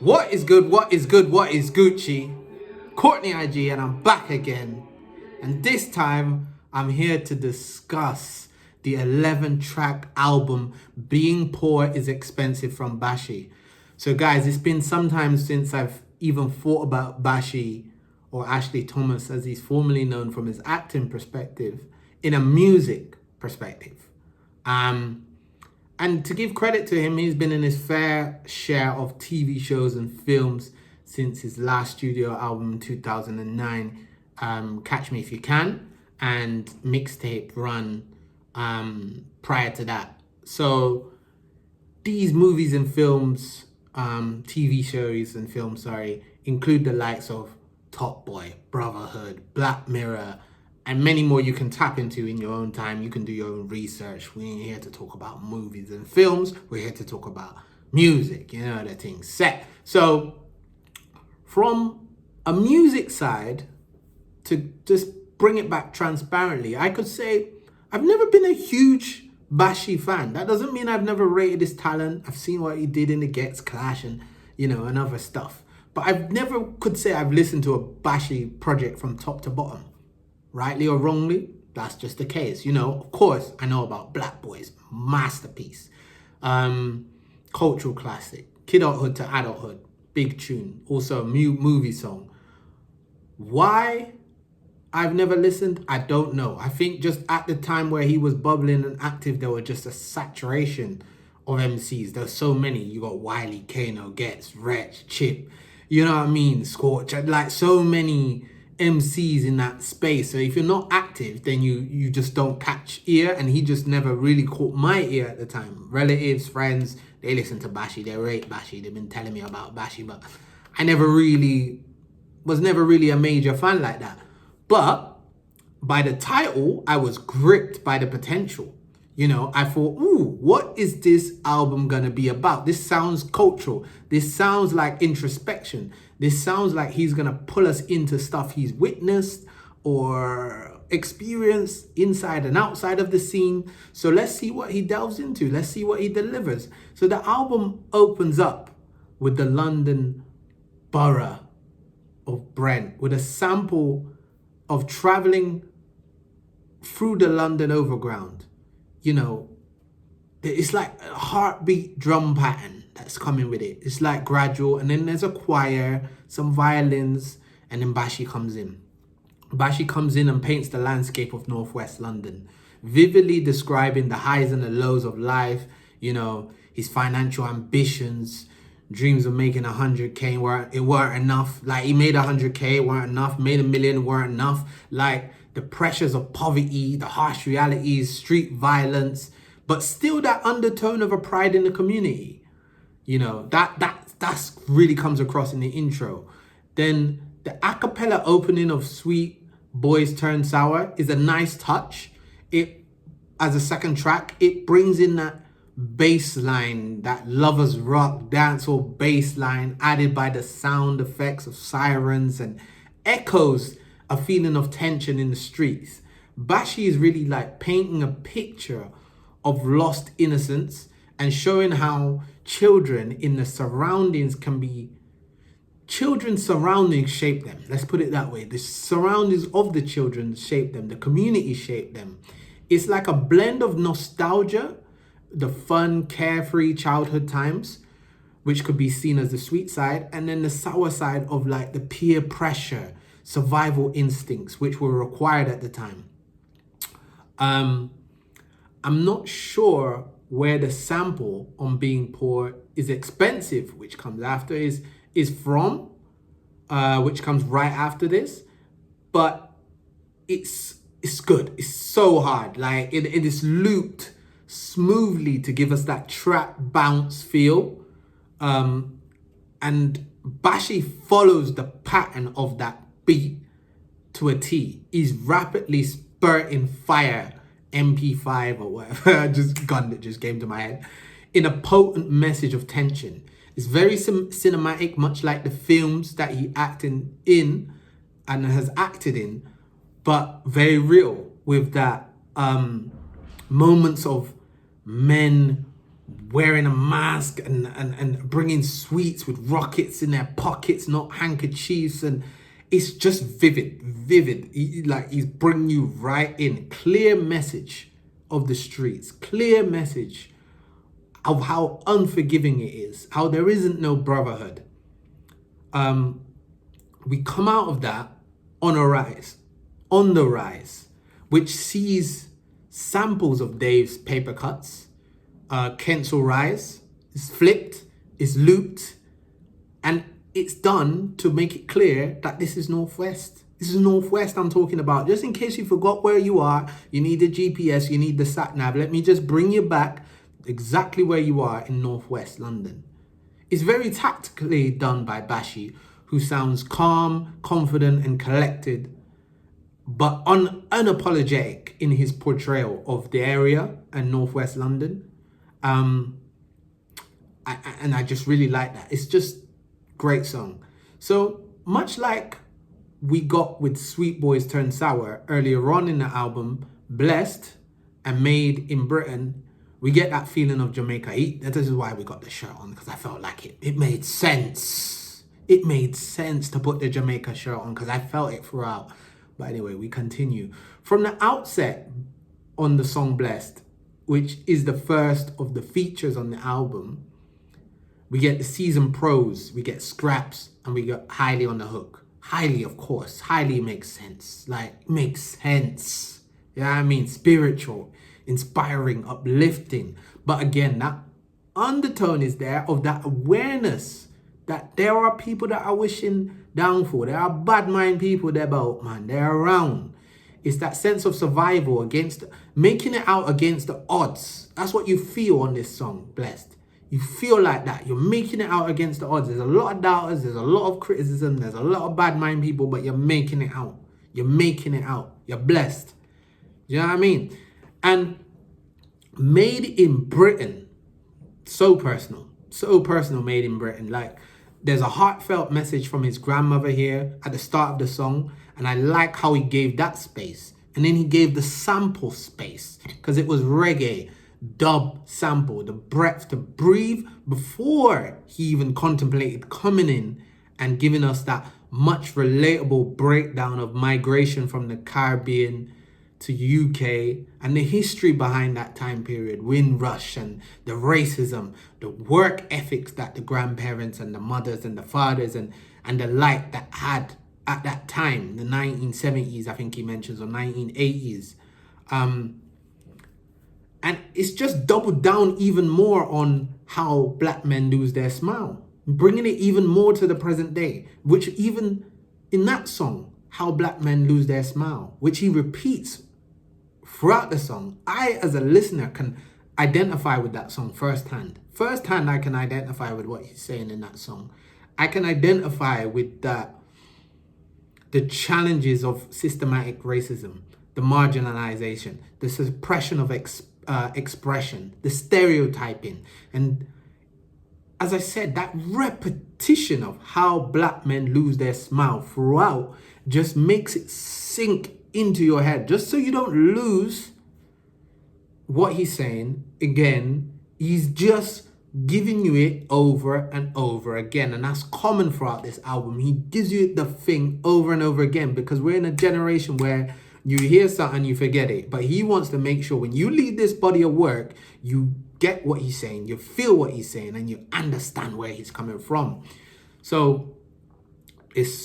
What is good? What is good? What is Gucci? Courtney IG, and I'm back again. And this time, I'm here to discuss the 11-track album Being Poor is Expensive from Bashy. So, guys, it's been some time since I've even thought about Bashy, or Ashley Thomas, as he's formerly known from his acting perspective, in a music perspective. And to give credit to him, he's been in his fair share of TV shows and films since his last studio album in 2009, Catch Me If You Can, and Mixtape Run prior to that. So these movies and films, TV shows and films, include the likes of Top Boy, Brotherhood, Black Mirror, and many more you can tap into in your own time. You can do your own research. We ain't here to talk about movies and films. We're here to talk about music, you know, the thing set. So from a music side, to just bring it back transparently, I could say I've never been a huge Bashy fan. That doesn't mean I've never rated his talent. I've seen what he did in the Gets Clash and, you know, and other stuff. But I've never could say I've listened to a Bashy project from top to bottom. Rightly or wrongly, that's just the case. You know, of course, I know about Black Boys, masterpiece, cultural classic, kidulthood to adulthood, big tune, also a movie song. Why I've never listened, I don't know. I think just at the time where he was bubbling and active, there was just a saturation of MCs. There's so many. You got Wiley, Kano, Gets, Wretch, Chip, you know what I mean, Scorch, like so many MCs in that space. So if you're not active, then you just don't catch ear, and he just never really caught my ear at the time. Relatives, friends, they listen to Bashy, they rate Bashy, they've been telling me about Bashy, but I was never really a major fan like that. But by the title, I was gripped by the potential. You know, I thought, ooh, what is this album gonna be about? This sounds cultural. This sounds like introspection. This sounds like he's gonna pull us into stuff he's witnessed or experienced inside and outside of the scene. So let's see what he delves into. Let's see what he delivers. So the album opens up with the London Borough of Brent, with a sample of traveling through the London Overground. You know, it's like a heartbeat drum pattern that's coming with it. It's like gradual, and then there's a choir, some violins, and then Bashy comes in. Bashy comes in and paints the landscape of Northwest London, vividly describing the highs and the lows of life, you know, his financial ambitions, dreams of making 100K, it weren't enough. Like, he made 100K, it weren't enough, made $1 million, weren't enough. Like, the pressures of poverty, the harsh realities, street violence, but still that undertone of a pride in the community. You know, that's really comes across in the intro. Then the a cappella opening of Sweet Boys Turn Sour is a nice touch. It, as a second track, it brings in that bass line, that lovers rock dancehall bass line, added by the sound effects of sirens, and echoes a feeling of tension in the streets. Bashy is really like painting a picture of lost innocence and showing how children in the surroundings children's surroundings shape them. Let's put it that way. The surroundings of the children shape them. The community shape them. It's like a blend of nostalgia, the fun, carefree childhood times, which could be seen as the sweet side, and then the sour side of like the peer pressure, survival instincts, which were required at the time. I'm not sure where the sample on Being Poor is Expensive, which comes after, is from, which comes right after this, but it's good. It's so hard. Like it is looped smoothly to give us that trap bounce feel, and Bashy follows the pattern of that beat to a T. He's rapidly spurting fire, MP5 or whatever, I just came to my head, in a potent message of tension. It's very cinematic, much like the films that he acted in and has acted in, but very real, with that moments of men wearing a mask and bringing sweets with rockets in their pockets, not handkerchiefs. And it's just vivid. Like he's bringing you right in. Clear message of the streets, clear message of how unforgiving it is, how there isn't no brotherhood. We come out of that on the rise, which sees samples of Dave's paper cuts. Kent's Will Rise is flipped, is looped, and it's done to make it clear that this is Northwest. This is Northwest I'm talking about. Just in case you forgot where you are, you need the GPS, you need the sat nav. Let me just bring you back exactly where you are in Northwest London. It's very tactically done by Bashy, who sounds calm, confident, and collected, but unapologetic in his portrayal of the area and Northwest London. And I just really like that. It's just great song. So much like we got with Sweet Boys Turn Sour earlier on in the album, Blessed and Made in Britain, we get that feeling of Jamaica. That is why we got the shirt on, because I felt like it made sense. It made sense to put the Jamaica shirt on because I felt it throughout. But anyway, we continue. From the outset on the song Blessed, which is the first of the features on the album, we get the season pros, we get Skrapz, and we got Haile on the hook. Haile, of course. Haile makes sense. Like, makes sense. You know what I mean? Spiritual, inspiring, uplifting. But again, that undertone is there of that awareness that there are people that are wishing downfall. There are bad mind people there about, man. They're around. It's that sense of survival against, making it out against the odds. That's what you feel on this song, Blessed. You feel like that. You're making it out against the odds. There's a lot of doubters. There's a lot of criticism. There's a lot of bad mind people, but you're making it out. You're making it out. You're blessed. You know what I mean? And Made in Britain, so personal. So personal, Made in Britain. Like, there's a heartfelt message from his grandmother here at the start of the song. And I like how he gave that space. And then he gave the sample space, because it was reggae, dub sample, the breath to breathe before he even contemplated coming in and giving us that much relatable breakdown of migration from the Caribbean to UK and the history behind that time period, Windrush and the racism, the work ethics that the grandparents and the mothers and the fathers and the like that had at that time, the 1970s, I think he mentions, or 1980s. And it's just doubled down even more on how black men lose their smile, bringing it even more to the present day, which even in that song, how black men lose their smile, which he repeats throughout the song. I, as a listener, can identify with that song firsthand. Firsthand, I can identify with what he's saying in that song. I can identify with the challenges of systematic racism, the marginalization, the suppression of expression, the stereotyping, and as I said, that repetition of how black men lose their smile throughout just makes it sink into your head, just so you don't lose what he's saying. Again, he's just giving you it over and over again, and that's common throughout this album. He gives you the thing over and over again, because we're in a generation where you hear something, you forget it. But he wants to make sure when you leave this body of work, you get what he's saying, you feel what he's saying, and you understand where he's coming from. So it's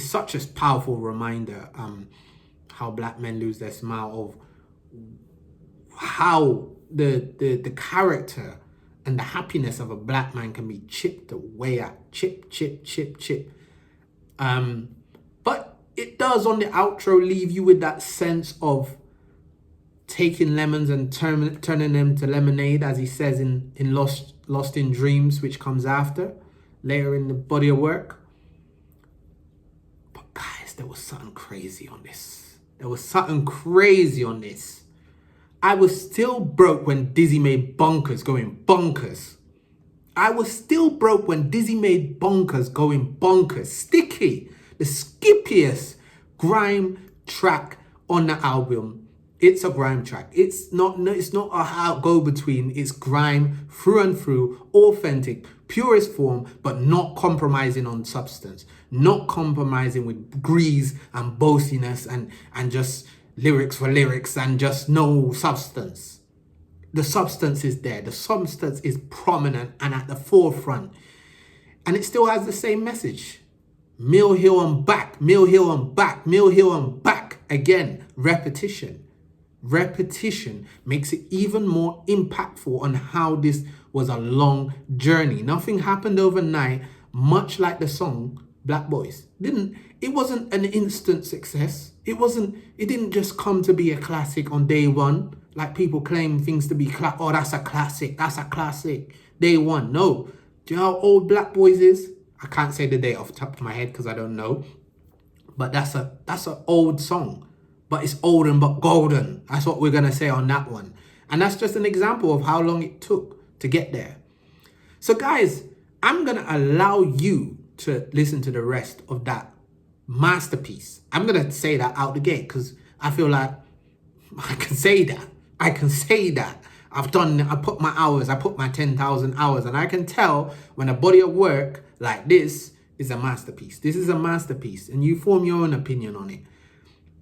such a powerful reminder how black men lose their smile, of how the character and the happiness of a black man can be chipped away at, chip. But it does on the outro leave you with that sense of taking lemons and turning them to lemonade, as he says in Lost in Dreams, which comes after, later in the body of work. But guys, there was something crazy on this. I was still broke when Dizzy made bonkers going bonkers. Sticky, the skippiest grime track on the album, It's a grime track. It's not a how go between. It's grime through and through, authentic, purest form, but not compromising on substance, not compromising with grease and boastiness and just lyrics for lyrics and just no substance. The substance is there. The substance is prominent and at the forefront. And it still has the same message. Mill Hill and back, Mill Hill and back, Mill Hill and back. Again, repetition. Repetition makes it even more impactful on how this was a long journey. Nothing happened overnight, much like the song Black Boys. It wasn't an instant success. It didn't just come to be a classic on day one, like people claim things to be that's a classic, day one. No. Do you know how old Black Boys is? I can't say the date off the top of my head because I don't know. But that's an old song. But it's olden but golden. That's what we're going to say on that one. And that's just an example of how long it took to get there. So guys, I'm going to allow you to listen to the rest of that masterpiece. I'm going to say that out the gate because I feel like I can say that. I put my hours, I put my 10,000 hours, and I can tell when a body of work like this is a masterpiece. This is a masterpiece, and you form your own opinion on it.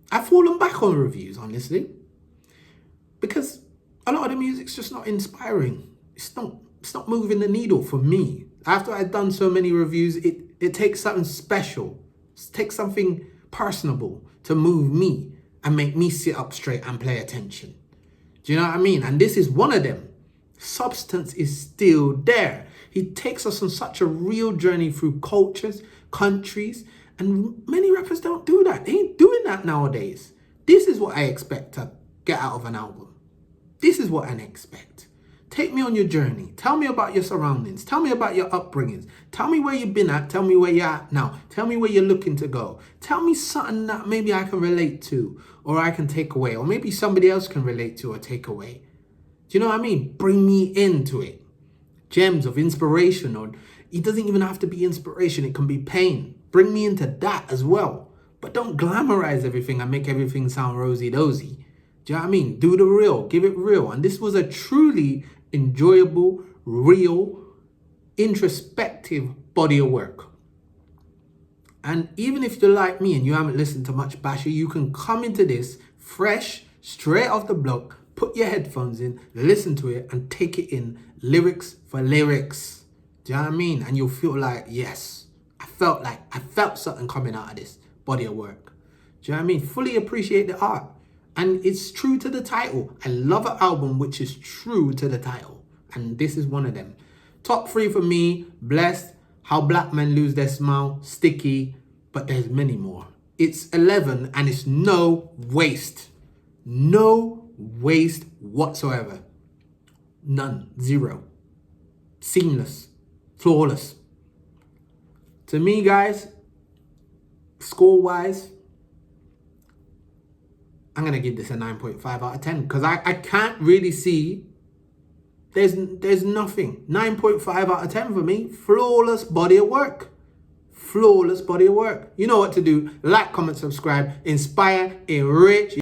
I've fallen back on reviews, honestly, because a lot of the music's just not inspiring. It's not moving the needle for me. After I've done so many reviews, it takes something special. It takes something personable to move me and make me sit up straight and pay attention. Do you know what I mean? And this is one of them. Substance is still there. He takes us on such a real journey through cultures, countries, and many rappers don't do that. They ain't doing that nowadays. This is what I expect to get out of an album. This is what I expect. Take me on your journey. Tell me about your surroundings. Tell me about your upbringings. Tell me where you've been at. Tell me where you're at now. Tell me where you're looking to go. Tell me something that maybe I can relate to or I can take away, or maybe somebody else can relate to or take away. Do you know what I mean? Bring me into it. Gems of inspiration, or it doesn't even have to be inspiration. It can be pain. Bring me into that as well. But don't glamorize everything and make everything sound rosy-dozy. Do you know what I mean? Do the real. Give it real. And this was a truly enjoyable, real, introspective body of work. And even if you're like me and you haven't listened to much Bashy, you can come into this fresh, straight off the block, put your headphones in, listen to it, and take it in lyrics for lyrics. Do you know what I mean? And you'll feel like, yes, I felt something coming out of this body of work. Do you know what I mean? Fully appreciate the art. And it's true to the title. I love an album which is true to the title. And this is one of them. Top 3 for me: Blessed, How Black Men Lose Their Smile, Sticky, but there's many more. It's 11 and it's no waste. No waste whatsoever. None. Zero. Seamless. Flawless. To me, guys, score-wise, I'm going to give this a 9.5 out of 10 because I can't really see, there's nothing. 9.5 out of 10 for me. Flawless body of work. Flawless body of work. You know what to do. Like, comment, subscribe, inspire, enrich.